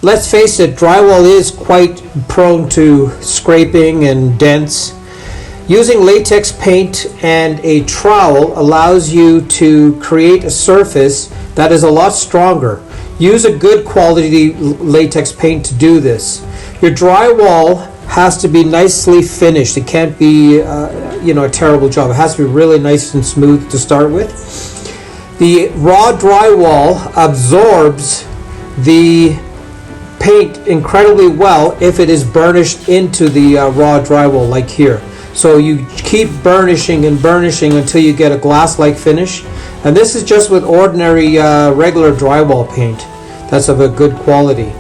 let's face it, drywall is quite prone to scraping and dents. Using latex paint and a trowel allows you to create a surface that is a lot stronger. Use a good quality latex paint to do this. Your drywall has to be nicely finished. It can't be a terrible job. It has to be really nice and smooth to start with. The raw drywall absorbs the paint incredibly well if it is burnished into the raw drywall, like here. So you keep burnishing and burnishing until you get a glass-like finish. And this is just with ordinary regular drywall paint that's of a good quality.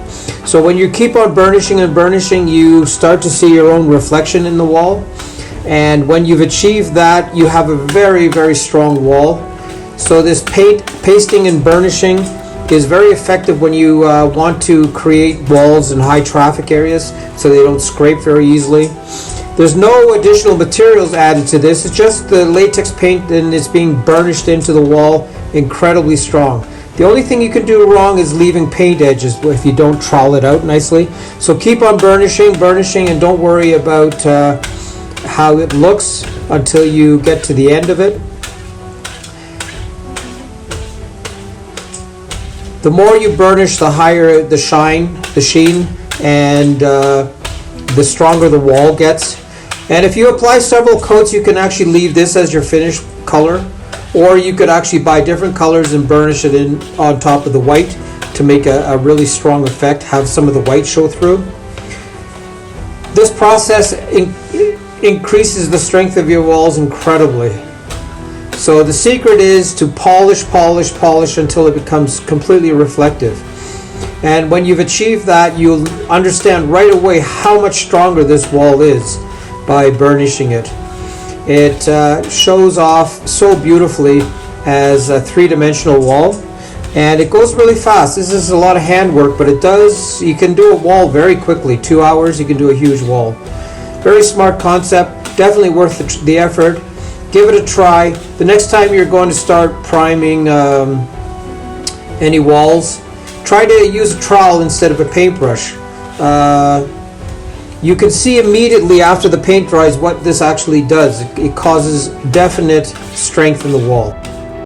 So when you keep on burnishing and burnishing, you start to see your own reflection in the wall. And when you've achieved that, you have a very, very strong wall. So this pasting and burnishing is very effective when you want to create walls in high traffic areas so they don't scrape very easily. There's no additional materials added to this. It's just the latex paint, and it's being burnished into the wall incredibly strong. The only thing you can do wrong is leaving paint edges if you don't trowel it out nicely. So keep on burnishing, and don't worry about how it looks until you get to the end of it. The more you burnish, the higher the sheen, and the stronger the wall gets. And if you apply several coats, you can actually leave this as your finished color, or you could actually buy different colors and burnish it in on top of the white to make a really strong effect, have some of the white show through. This process increases the strength of your walls incredibly. So the secret is to polish until it becomes completely reflective. And when you've achieved that, you'll understand right away how much stronger this wall is by burnishing it. It shows off so beautifully as a three-dimensional wall, and it goes really fast. This is a lot of handwork, but you can do a wall very quickly. 2 hours, you can do a huge wall. Very smart concept, definitely worth the effort. Give it a try. The next time you're going to start priming any walls, try to use a trowel instead of a paintbrush. You can see immediately after the paint dries what this actually does. It causes definite strength in the wall.